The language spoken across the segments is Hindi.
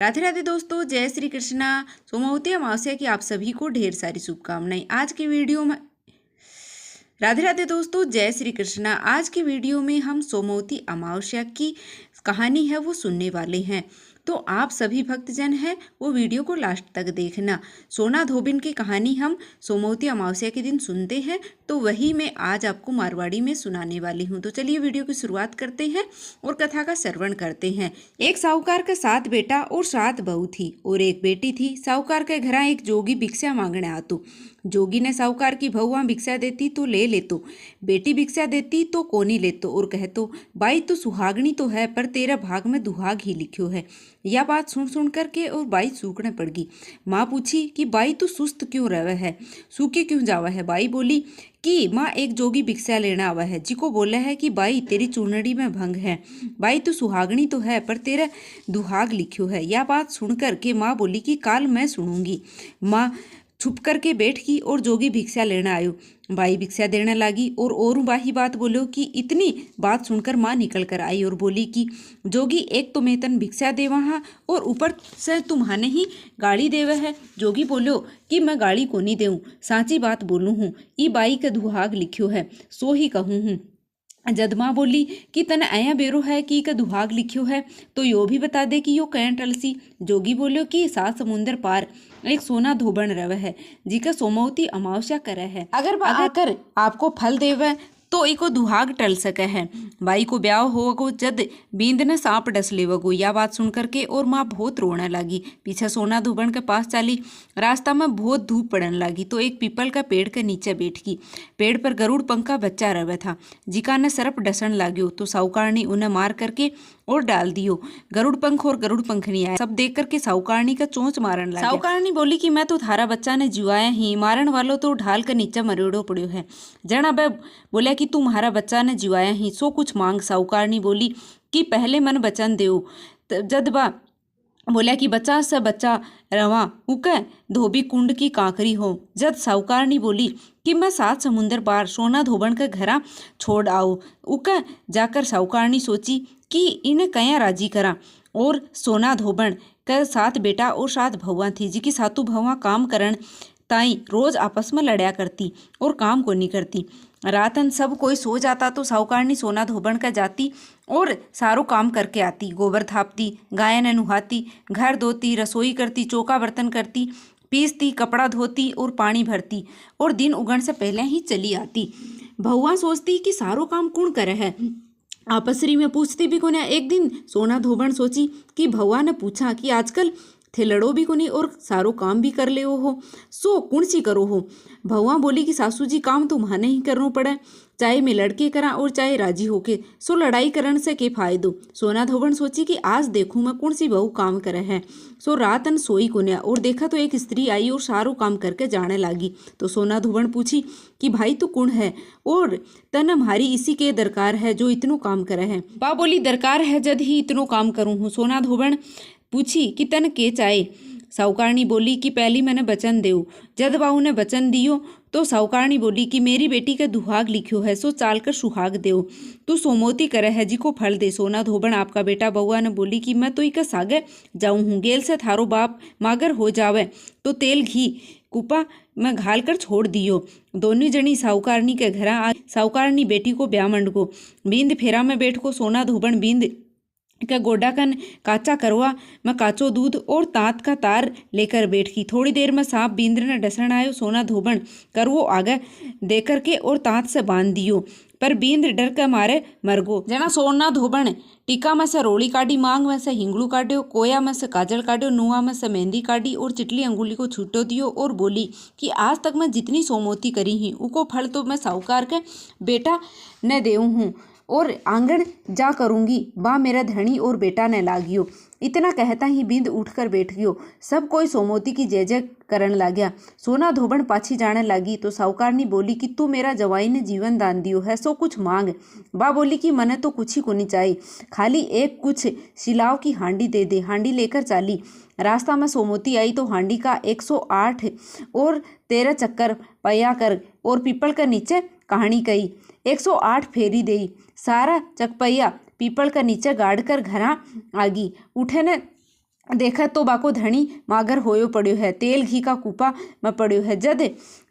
राधे राधे दोस्तों, जय श्री कृष्णा। सोमवती अमावस्या की आप सभी को ढेर सारी शुभकामनाएं। आज की वीडियो में राधे राधे दोस्तों, जय श्री कृष्णा। आज की वीडियो में हम सोमवती अमावस्या की कहानी है वो सुनने वाले हैं, तो आप सभी भक्तजन हैं वो वीडियो को लास्ट तक देखना। सोना धोबिन की कहानी हम सोमवती अमावस्या के दिन सुनते हैं, तो वही मैं आज आपको मारवाड़ी में सुनाने वाली हूँ। तो चलिए वीडियो की शुरुआत करते हैं और कथा का श्रवण करते हैं। एक साहूकार का 7 बेटा और 7 बहू थी और एक बेटी थी। साहूकार के घर एक जोगी भिक्षा मांगने आतो। जोगी ने साहूकार की बहुआ भिक्षा देती तो ले लेतो, बेटी भिक्षा देती तो कोनी लेतो और कहतो, बाई तो सुहागणी तो है पर तेरा भाग में दुहाग ही लिखो है। यह बात सुन सुन करके और बाई सूखने पड़ गई। माँ पूछी कि बाई तू सुस्त क्यों रहा है, सूखी क्यों जावा है। बाई बोली कि माँ एक जोगी भिक्षा लेना आवा है, जिको बोला है कि बाई तेरी चूनड़ी में भंग है। बाई तू सुहागणी तो है पर तेरा दुहाग लिखो है। यह बात सुनकर के माँ बोली कि काल मैं सुनूंगी। माँ छुप करके बैठ गई और जोगी भिक्षा लेना आयो। बाई भिक्षा देने लगी और बाही बात बोलो कि इतनी बात सुनकर माँ निकल कर आई और बोली कि जोगी एक तो मैं तन भिक्षा देवा हाँ और ऊपर से तुम्हाने ही गाड़ी देवे है। जोगी बोलो कि मैं गाड़ी को नहीं देऊँ, साची बात बोलूँ हूँ, ई बाई का दुहाग लिखो है सो ही कहूँ हूँ। जद माँ बोली कि तने आया बेरो है कि का दुहाग लिखियो है तो यो भी बता दे कि यो कैं टलसी। जोगी बोलियो कि 7 समुंदर पार एक सोना धोबन रवे है, जिका सोमवती अमावस्या करे है। अगर आकर आपको फल देवे तो इको दुहाग टल सके है। बाई को ब्याह होगो जद बींद ने सांप डस लेवगो। यह बात सुन करके और माँ बहुत रोने लगी। पीछे सोना धोबन के पास चली। रास्ता में बहुत धूप पड़ने लगी तो एक पीपल का पेड़ के नीचे बैठ गई। पेड़ पर गरुड़ पंख का बच्चा रवे था, जिका ने सरप डसन लाग्यो तो साहूकारनी उन्हें मार करके और डाल दियो। गरुड़ पंख और गरुड़ पंखनी आए, सब देख करके साहूकारनी का चोंच मारन लगा। साहूकारनी बोली कि मैं तो थारा बच्चा ने जुआया ही, मारन वालों तो ढाल के नीचे मरेड़ो पड़ो है। जना बे बोला कि तुम्हारा बच्चा ने जुआया ही सो कुछ मांग। साहूकारनी बोली कि पहले मन बचन देओ। जद बा बोला कि बच्चा से बच्चा रवा उके धोबी कुंड की कांकरी हो। जद साहूकारनी बोली कि मैं 7 समुंदर पार सोना धोबन के घरा छोड़ आओ। उके जाकर साहूकारनी सोची कि इन्हें कया राजी करा। और सोना धोबन के 7 बेटा और 7 भौवा थी, जिकी 7 भौवा काम करन ताई रोज आपस में लड़या करती और काम को नहीं करती। रातन सब कोई सो जाता तो साहूकारनी सोना धोबन का जाती और सारो काम करके आती। गोबर थापती, गाय ने नुहाती, घर धोती, रसोई करती, चौका बर्तन करती, पीसती, कपड़ा धोती और पानी भरती और दिन उगण से पहले ही चली आती। भौवा सोचती कि सारो काम कौन करे है, आपसरी में पूछती भी कोने। एक दिन सोना धोबन सोची कि भौवा ने पूछा कि आजकल थे लड़ो भी कोनी और सारो काम भी कर ले हो, सो कौन सी करो हो। भौवा बोली कि सासू जी काम तो माने ही करना पड़े, चाहे मैं लड़के करा और चाहे राजी होके, सो लड़ाई करन से के फायदो। सोना धोबन सोची कि आज देखूं मैं कौन सी बहू काम करे है। सो रातन सोई कोन्या और देखा तो एक स्त्री आई और सारो काम करके जाने लगी। तो सोना धोबन पूछी कि भाई तू कौन है और तन हमारी इसी के दरकार है जो इतनो काम करे है। बा बोली दरकार है जद ही इतनो काम करूं हूँ। सोना धोबन पूछी कि तन के चाहे। साहूकारनी बोली कि पहली मैंने वचन देऊ। जद बाहू ने वचन दियो तो साहूकारनी बोली कि मेरी बेटी का दुहाग लिखियो है, सो चाल कर सुहाग देओ। तू सोमोती करे है जिको फल दे। सोना धोबन आपका बेटा बउआ ने बोली कि मैं तो इका सागे जाऊं हूँ, गेल से थारो बाप मागर हो जावे तो तेल घी कुपा में घाल कर छोड़ दियो। दोनों जनी साहूकारनी के घर आ। साहूकारनी बेटी को ब्याह मंड को बींद फेरा में बैठ को सोना धोबन बींद का गोडा कन काचा करवा में काचो दूध और तात का तार लेकर बैठ गई। थोड़ी देर में सांप बींद्र ने डसन आयो। सोना धोबन करवो आगे दे करके और तात से बांध दियो, पर बींद्र डर के मारे मर गो। जना सोना धोबन टीका में से रोली काटी, मांग में से हिंगलू काट्यो, कोया में से काजल काट्यो, नुआ में से मेहंदी काटी और चिटली अंगुली को छूटो दियो और बोली कि आज तक मैं जितनी सोमोती करी ही उको फल तो मैं साहूकार के बेटा न देऊ हूँ और आंगन जा करूंगी, बा मेरा धनी और बेटा ने लागियो। इतना कहता ही बींद उठकर बैठ गयो। सब कोई सोमोती की जय जय करन लाग्या। सोना धोबन पाछी जाने लगी तो साहूकारनी बोली कि तू मेरा जवाई ने जीवन दान दियो है, सो कुछ मांग। बा बोली कि मने तो कुछ ही को नहीं चाहिए, खाली एक कुछ सिलाव की हांडी दे दे। हांडी लेकर चाली। रास्ता में सोमोती आई तो हांडी का 108 और 13 चक्कर पया कर और पीपल के नीचे कहानी कही। 108 फेरी देई। सारा चकपैया पीपल का नीचे गाड़ कर घरा आगी। उठे ने देखा तो बाको धनी मागर होयो पड़्यो है, तेल घी का कूपा में पड़्यो है। जद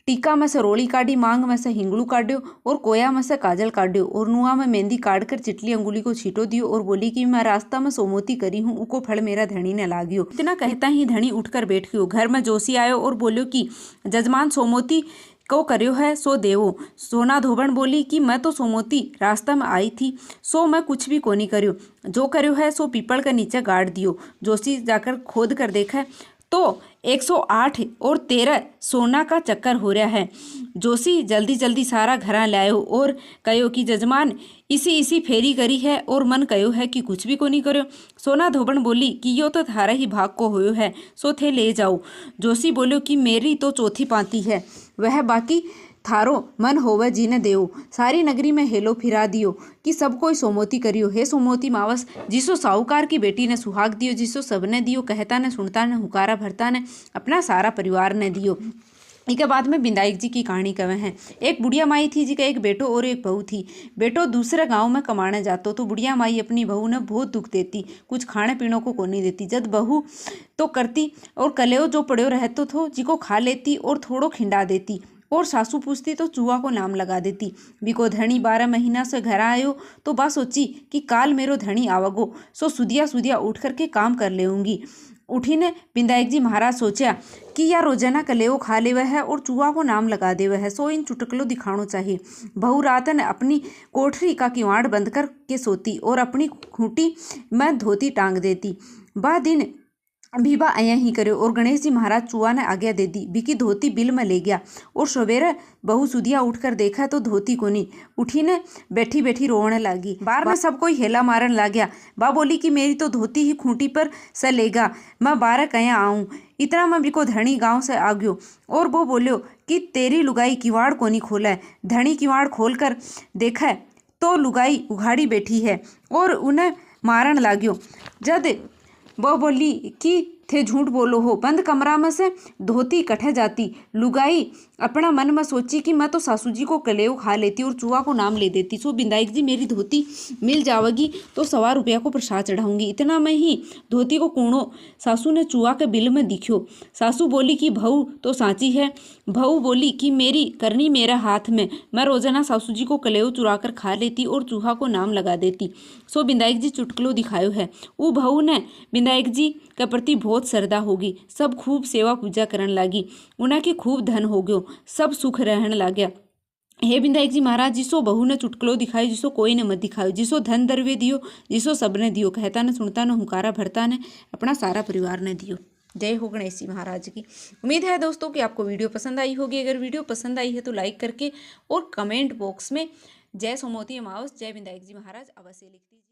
टीका में से रोली काटी, मांग में से हिंगलू काट्यो और कोया में से काजल काट्यो और नुआ में मेहंदी काटकर चिटली अंगुली को छीटो दियो और बोली कि मैं रास्ता में सोमोती करी हूँ, उको फल मेरा धनी ने लागियो। इतना कहता ही धनी उठकर बैठ गयो। घर में जोशी आयो और बोलियो कि जजमान सोमोती को कर्यो है सो देवो। सोना धोबन बोली कि मैं तो सोमोती रास्ता में आई थी, सो मैं कुछ भी कोनी कर्यो, जो कर्यो है सो पीपल के नीचे गाड़ दियो। जोशी जाकर खोद कर देखा तो 108 और 13 सोना का चक्कर हो रहा है। जोशी जल्दी जल्दी सारा घरा लायो और कहो कि जजमान इसी फेरी करी है और मन कहो है कि कुछ भी को नहीं करो। सोना धोबन बोली कि यो तो थारा ही भाग को होयो है, सो थे ले जाओ। जोशी बोलो कि मेरी तो चौथी पाती है, वह बाकी थारो मन होवे जीने देओ। सारी नगरी में हेलो फिरा दियो कि सब कोई सोमोती करियो। हे सोमोती मावस, जिसो साहूकार की बेटी ने सुहाग दियो, जिसो सबने दियो, कहता ने सुनता ने हुकारा भरता ने अपना सारा परिवार ने दियो। इसके बाद में बिंदाई जी की कहानी कहे हैं। एक बुढ़िया माई थी जी का एक बेटो और एक बहू थी। बेटो दूसरे गांव में कमाने जातो तो बुढ़िया माई अपनी बहू ने बहुत दुख देती, कुछ खाने पीने को नहीं देती। जब बहू तो करती और कलेओ जो पड़ो रहतो थो जी को खा लेती और थोड़ो खिंडा देती और सासू पूछती तो चूहा को नाम लगा देती। बिको धनी 12 महीना से घर आयो तो बा सोची कि काल मेरो धनी आवगो, सो सुदिया उठ करके काम कर लेऊंगी। उठी ने बिंदायक जी महाराज सोचा कि यार रोजाना कलेओ खा लेवे है और चूहा को नाम लगा देवे है, सो इन चुटकलो दिखाणो चाहिए। बहू रात ने अपनी कोठरी का किवाड़ बंद कर के सोती और अपनी खूंटी में धोती टांग देती। बा दिन भीबा अया ही करे और गणेश जी महाराज चूहा ने आज्ञा दे दी। बिकी धोती बिल में ले गया और सवेरे बहू सुदिया उठकर देखा तो धोती कोनी। उठी ने बैठी बैठी रोने लगी। बार में सब कोई हेला मारन लग गया। बा बोली कि मेरी तो धोती ही खूंटी पर से लेगा, मैं 12 कया आऊँ। इतना में बिको धनी गांव से आ गयो और वो बोलियो कि तेरी लुगाई किवाड़ कोनी खोला है। धनी किवाड़ खोल कर देखा तो लुगाई उघाड़ी बैठी है और उन्हें मारन लाग्यो। जद वो बोली कि थे झूठ बोलो हो, बंद कमरा में से धोती कटे जाती। लुगाई अपना मन में सोची कि मैं तो सासू जी को कलेऊ खा लेती और चूहा को नाम ले देती, सो बिंदाई जी मेरी धोती मिल जावेगी तो 1.25 रुपया को प्रसाद चढ़ाऊंगी। इतना में ही धोती को कूणो सासू ने चूहा के बिल में दिखियो। सासू बोली कि बहू तो सांची है। बहू बोली कि मेरी करनी मेरा हाथ में, मैं रोजाना सासू जी को कलेऊ चुरा कर खा लेती और चूहा को नाम लगा देती। सो बिंदाई जी चुटकलो दिखायो है। वो बहू ने बिंदाई जी के प्रति बहुत श्रद्धा होगी, सब खूब सेवा पूजा करन लागी, उन्हें के खूब धन हो गयो, सब सुख रहन लाग्या। हे बिंदाई जी महाराज, जिसो बहू ने चुटकलो दिखायो, जिसो कोई ने मत दिखायो, जिसो धन दरवे दियो, जिसो सबने दियो, कहता ने सुनता ने हुकारा भरता ने अपना सारा परिवार ने दियो। जय हो गणेश जी महाराज की। उम्मीद है दोस्तों कि आपको वीडियो पसंद आई होगी। अगर वीडियो पसंद आई है तो लाइक करके और कमेंट बॉक्स में जय सोमवती अमावस, जय बिंदाई जी महाराज अवश्य लिख दीजिए।